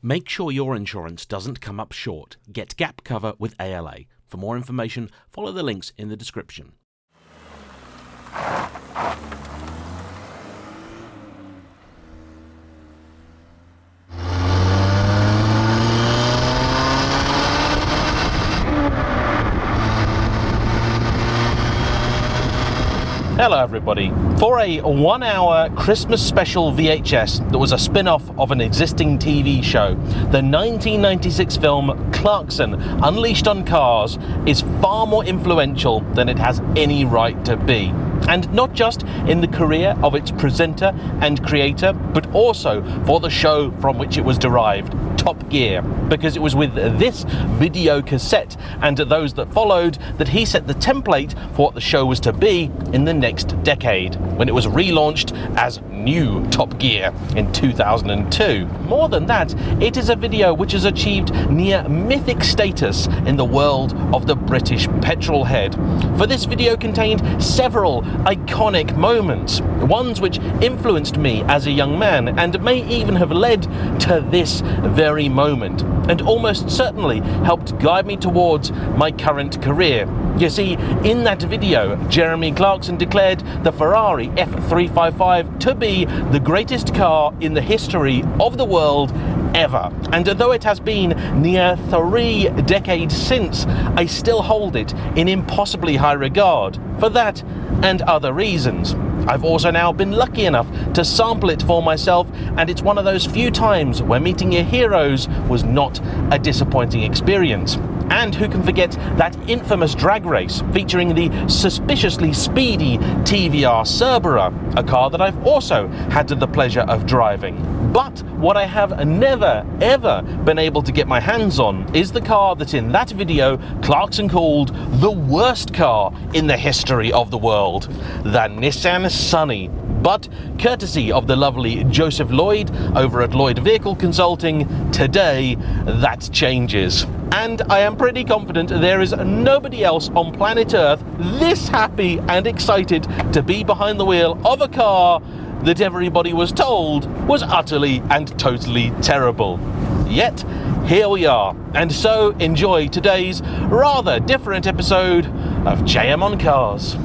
Make sure your insurance doesn't come up short. Get gap cover with ALA. For more information, follow the links in the description. Hello everybody. For a 1-hour Christmas special VHS that was a spin-off of an existing TV show, the 1996 film Clarkson, Unleashed on Cars, is far more influential than it has any right to be. And not just in the career of its presenter and creator, but also for the show from which it was derived, Top Gear, because it was with this video cassette and those that followed that he set the template for what the show was to be in the next decade, when it was relaunched as New Top Gear in 2002. More than that, it is a video which has achieved near mythic status in the world of the British petrol head. For this video contained several iconic moments, ones which influenced me as a young man and may even have led to this very moment, and almost certainly helped guide me towards my current career. You see, in that video, Jeremy Clarkson declared the Ferrari F355 to be the greatest car in the history of the world ever. And though it has been near 3 decades since, I still hold it in impossibly high regard for that and other reasons. I've also now been lucky enough to sample it for myself, and it's one of those few times where meeting your heroes was not a disappointing experience. And who can forget that infamous drag race featuring the suspiciously speedy TVR Cerbera, a car that I've also had the pleasure of driving. But what I have never ever been able to get my hands on is the car that in that video Clarkson called the worst car in the history of the world, the Nissan Sunny. But courtesy of the lovely Joseph Lloyd over at Lloyd Vehicle Consulting, today that changes. And I am pretty confident there is nobody else on planet Earth this happy and excited to be behind the wheel of a car that everybody was told was utterly and totally terrible. Yet, here we are. And so enjoy today's rather different episode of JayEmm on Cars.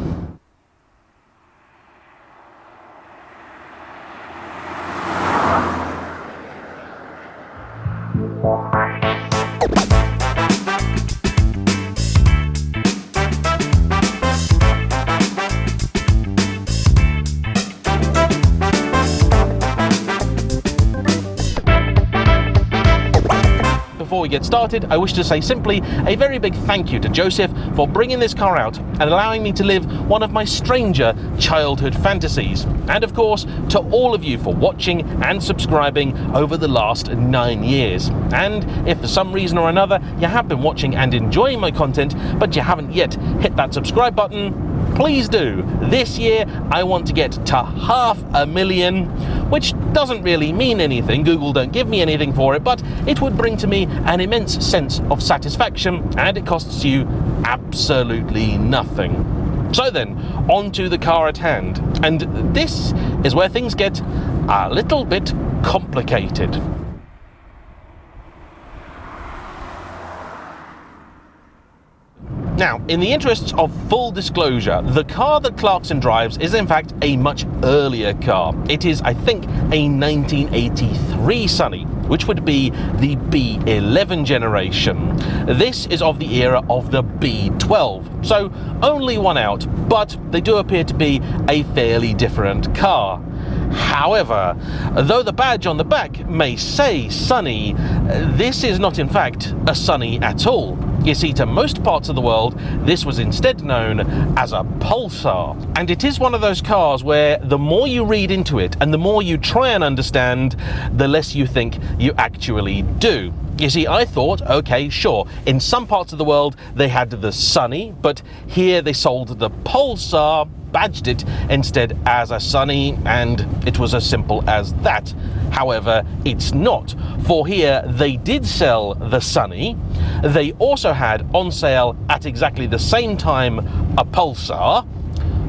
Before we get started, I wish to say simply a very big thank you to Joseph for bringing this car out and allowing me to live one of my stranger childhood fantasies. And of course, to all of you for watching and subscribing over the last 9 years. And if for some reason or another you have been watching and enjoying my content, but you haven't yet hit that subscribe button, please do. This year, I want to get to 500,000, which doesn't really mean anything. Google don't give me anything for it, but it would bring to me an immense sense of satisfaction, and it costs you absolutely nothing. So then, on to the car at hand. And this is where things get a little bit complicated. Now, in the interests of full disclosure, the car that Clarkson drives is in fact a much earlier car. It is, I think, a 1983 Sunny, which would be the B11 generation. This is of the era of the B12, so only one out, but they do appear to be a fairly different car. However, though the badge on the back may say Sunny, this is not in fact a Sunny at all. You see, to most parts of the world, this was instead known as a Pulsar. And it is one of those cars where the more you read into it and the more you try and understand, the less you think you actually do. You see, I thought, okay, sure, in some parts of the world they had the Sunny, but here they sold the Pulsar, badged it instead as a Sunny, and it was as simple as that. However, it's not, for here they did sell the Sunny. They also had on sale at exactly the same time a Pulsar,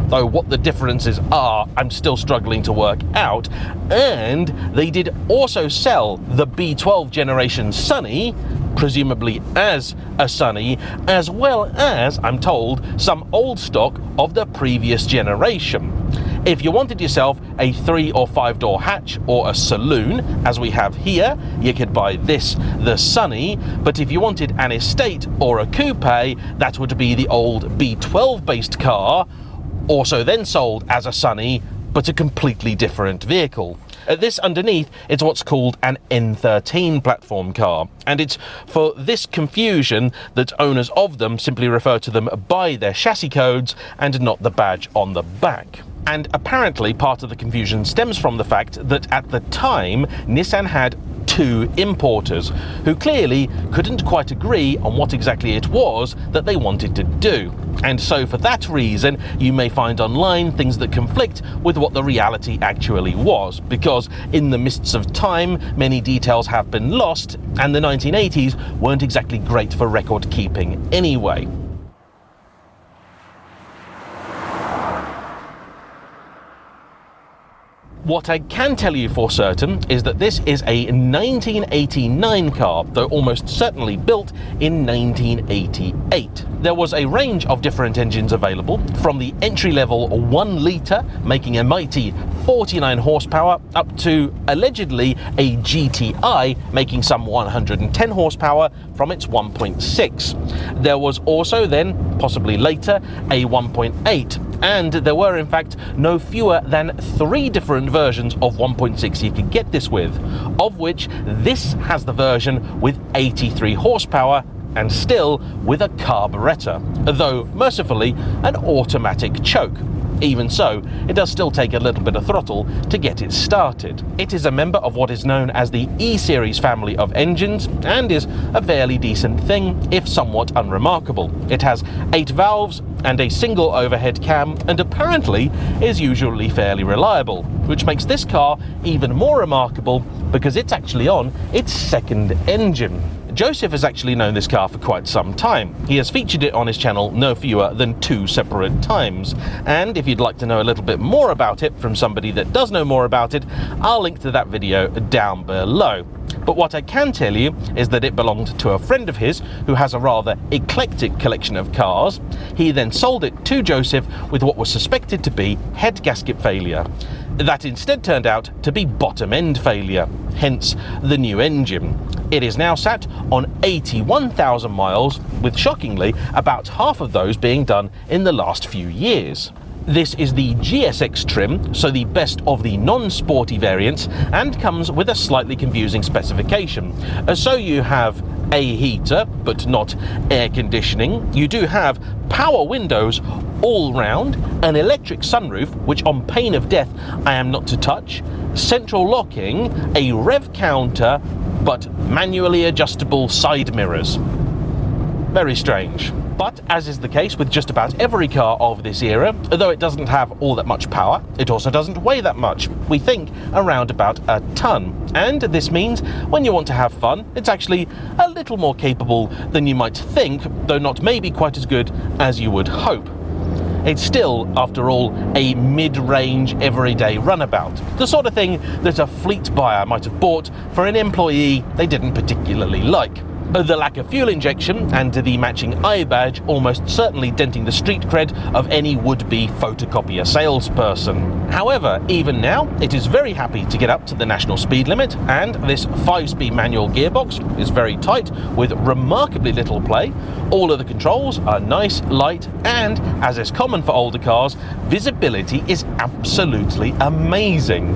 though what the differences are, I'm still struggling to work out. And they did also sell the B12 generation Sunny, presumably as a Sunny, as well as, I'm told, some old stock of the previous generation. If you wanted yourself a 3 or 5 door hatch or a saloon, as we have here, you could buy this, the Sunny, but if you wanted an estate or a coupe, that would be the old B12 based car, also then sold as a Sunny, but a completely different vehicle. This underneath is what's called an N13 platform car, and it's for this confusion that owners of them simply refer to them by their chassis codes and not the badge on the back. And apparently part of the confusion stems from the fact that at the time Nissan had 2 importers who clearly couldn't quite agree on what exactly it was that they wanted to do. And so for that reason, you may find online things that conflict with what the reality actually was, because in the mists of time, many details have been lost, and the 1980s weren't exactly great for record keeping anyway. What I can tell you for certain is that this is a 1989 car, though almost certainly built in 1988. There was a range of different engines available, from the entry-level 1 litre, making a mighty 49 horsepower, up to allegedly a GTI, making some 110 horsepower from its 1.6. There was also then, possibly later, a 1.8, and there were in fact no fewer than 3 different versions of 1.6 you could get this with, of which this has the version with 83 horsepower and still with a carburettor, though mercifully an automatic choke. Even so, it does still take a little bit of throttle to get it started. It is a member of what is known as the E-Series family of engines and is a fairly decent thing, if somewhat unremarkable. It has 8 valves and a single overhead cam, and apparently is usually fairly reliable, which makes this car even more remarkable because it's actually on its 2nd engine. Joseph has actually known this car for quite some time. He has featured it on his channel no fewer than 2 separate times, and if you'd like to know a little bit more about it from somebody that does know more about it, I'll link to that video down below. But what I can tell you is that it belonged to a friend of his who has a rather eclectic collection of cars. He then sold it to Joseph with what was suspected to be head gasket failure. That instead turned out to be bottom end failure, hence the new engine. It is now sat on 81,000 miles, with shockingly about half of those being done in the last few years. This is the GSX trim, so the best of the non-sporty variants, and comes with a slightly confusing specification. So you have a heater, but not air conditioning. You do have power windows all round, an electric sunroof, which on pain of death I am not to touch, central locking, a rev counter, but manually adjustable side mirrors. Very strange. But as is the case with just about every car of this era, though it doesn't have all that much power, it also doesn't weigh that much. We think around about a ton. And this means when you want to have fun, it's actually a little more capable than you might think, though not maybe quite as good as you would hope. It's still, after all, a mid-range, everyday runabout. The sort of thing that a fleet buyer might have bought for an employee they didn't particularly like. The lack of fuel injection and the matching eye badge almost certainly denting the street cred of any would-be photocopier salesperson. However, even now, it is very happy to get up to the national speed limit, and this 5-speed manual gearbox is very tight with remarkably little play. All of the controls are nice, light, and, as is common for older cars, visibility is absolutely amazing.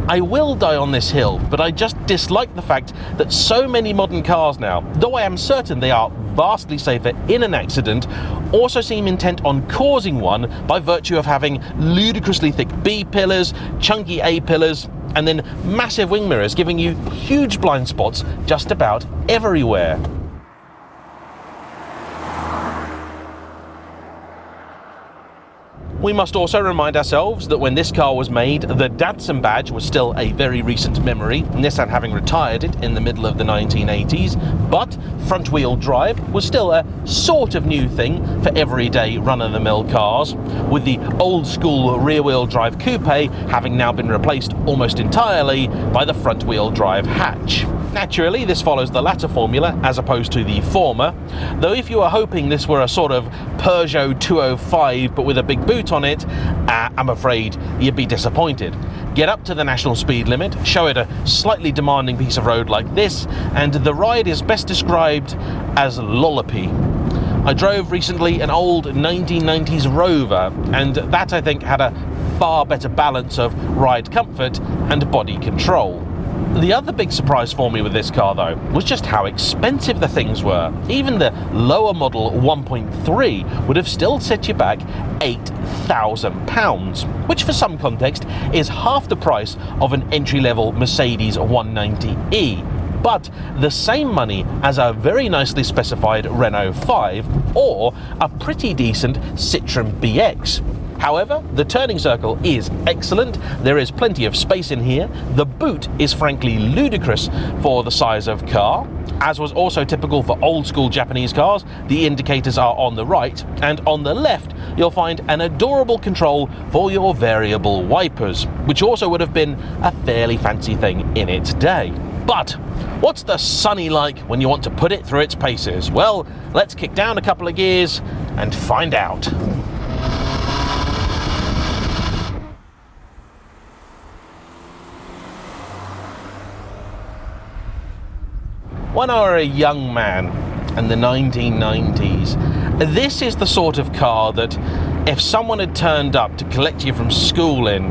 I will die on this hill, but I just dislike the fact that so many modern cars now, though I am certain they are vastly safer in an accident, also seem intent on causing one by virtue of having ludicrously thick B pillars, chunky A pillars, and then massive wing mirrors giving you huge blind spots just about everywhere. We must also remind ourselves that when this car was made, the Datsun badge was still a very recent memory, Nissan having retired it in the middle of the 1980s, but front-wheel drive was still a sort of new thing for everyday run-of-the-mill cars, with the old-school rear-wheel drive coupe having now been replaced almost entirely by the front-wheel drive hatch. Naturally, this follows the latter formula as opposed to the former, though if you were hoping this were a sort of Peugeot 205 but with a big boot on it, I'm afraid you'd be disappointed. Get up to the national speed limit, show it a slightly demanding piece of road like this, and the ride is best described as lollopy. I drove recently an old 1990s Rover, and that I think had a far better balance of ride comfort and body control. The other big surprise for me with this car, though, was just how expensive the things were. Even the lower model 1.3 would have still set you back £8,000, which for some context is half the price of an entry-level Mercedes 190e, but the same money as a very nicely specified Renault 5 or a pretty decent Citroën BX. However, the turning circle is excellent, there is plenty of space in here, the boot is frankly ludicrous for the size of car. As was also typical for old school Japanese cars, the indicators are on the right, and on the left you'll find an adorable control for your variable wipers, which also would have been a fairly fancy thing in its day. But what's the Sunny like when you want to put it through its paces? Well, let's kick down a couple of gears and find out. When I were a young man in the 1990s, this is the sort of car that if someone had turned up to collect you from school in,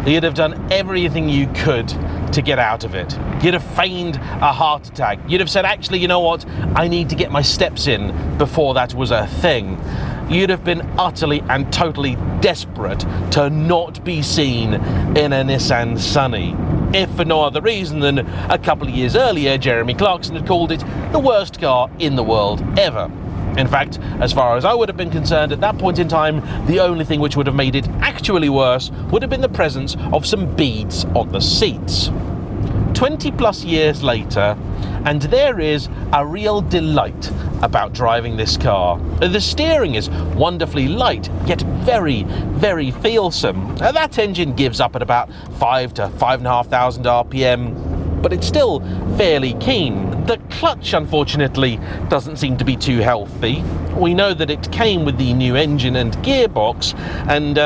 you'd have done everything you could to get out of it. You'd have feigned a heart attack. You'd have said, actually, you know what? I need to get my steps in before that was a thing. You'd have been utterly and totally desperate to not be seen in a Nissan Sunny. If for no other reason than a couple of years earlier, Clarkson had called it the worst car in the world ever. In fact, as far as I would have been concerned at that point in time, the only thing which would have made it actually worse would have been the presence of some beads on the seats. 20 plus years later, and there is a real delight about driving this car. The steering is wonderfully light, yet very, very feelsome. That engine gives up at about 5 to 5,500 RPM, but it's still fairly keen. The clutch, unfortunately, doesn't seem to be too healthy. We know that it came with the new engine and gearbox, and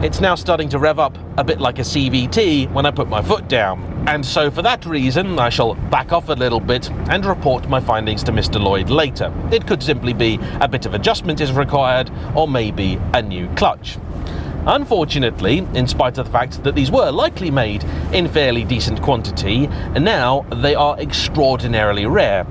it's now starting to rev up a bit like a CVT when I put my foot down. And so for that reason, I shall back off a little bit and report my findings to Mr. Lloyd later. It could simply be a bit of adjustment is required, or maybe a new clutch. Unfortunately, in spite of the fact that these were likely made in fairly decent quantity, now they are extraordinarily rare,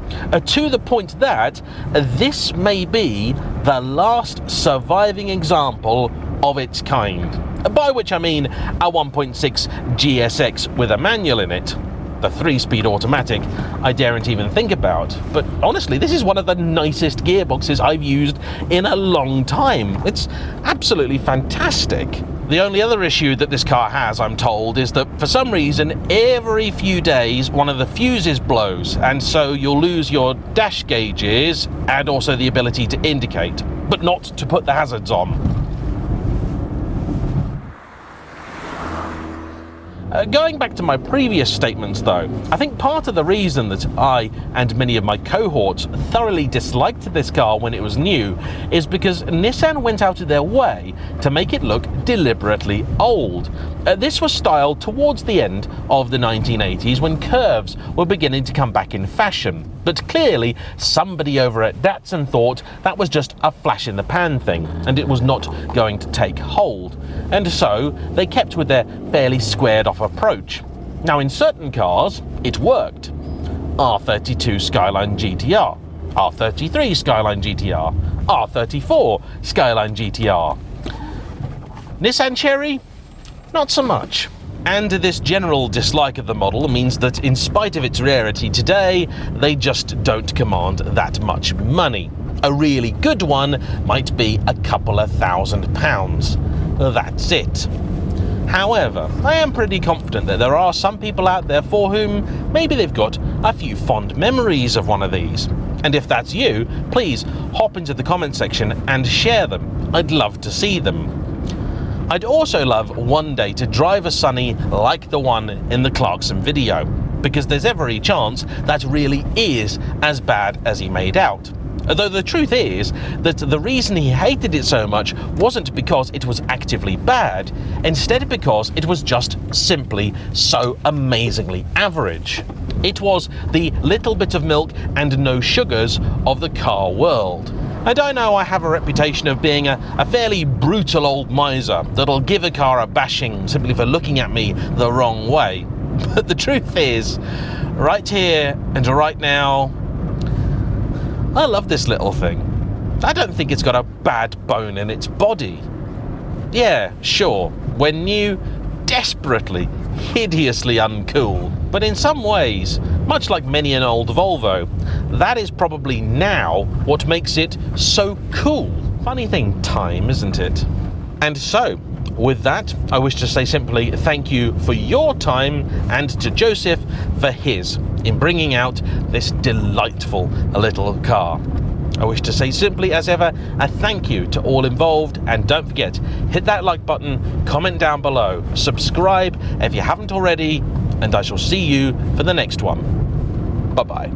to the point that this may be the last surviving example of its kind. By which I mean a 1.6 GSX with a manual in it. The 3-speed automatic I daren't even think about, but honestly this is one of the nicest gearboxes I've used in a long time. It's absolutely fantastic. The only other issue that this car has, I'm told, is that for some reason every few days one of the fuses blows, and so you'll lose your dash gauges and also the ability to indicate, but not to put the hazards on. Going back to my previous statements though, I think part of the reason that I and many of my cohorts thoroughly disliked this car when it was new is because Nissan went out of their way to make it look deliberately old. This was styled towards the end of the 1980s when curves were beginning to come back in fashion. But clearly somebody over at Datsun thought that was just a flash in the pan thing and it was not going to take hold. And so they kept with their fairly squared off approach. Now in certain cars it worked. R32 Skyline GTR, R33 Skyline GTR, R34 Skyline GTR. Nissan Cherry? Not so much. And this general dislike of the model means that in spite of its rarity today, they just don't command that much money. A really good one might be a couple of £1,000. That's it. However, I am pretty confident that there are some people out there for whom maybe they've got a few fond memories of one of these. And if that's you, please hop into the comment section and share them. I'd love to see them. I'd also love one day to drive a Sunny like the one in the Clarkson video, because there's every chance that really is as bad as he made out. Though the truth is that the reason he hated it so much wasn't because it was actively bad, instead because it was just simply so amazingly average. It was the little bit of milk and no sugars of the car world. And I know I have a reputation of being a fairly brutal old miser that'll give a car a bashing simply for looking at me the wrong way. But the truth is, right here and right now, I love this little thing. I don't think it's got a bad bone in its body. Yeah, sure, when new, desperately, hideously uncool. But in some ways, much like many an old Volvo, that is probably now what makes it so cool. Funny thing, time, isn't it? And so, with that, I wish to say simply thank you for your time, and to Joseph for his, in bringing out this delightful little car. I wish to say simply as ever a thank you to all involved, and don't forget, hit that like button, comment down below, subscribe if you haven't already, and I shall see you for the next one. Bye bye.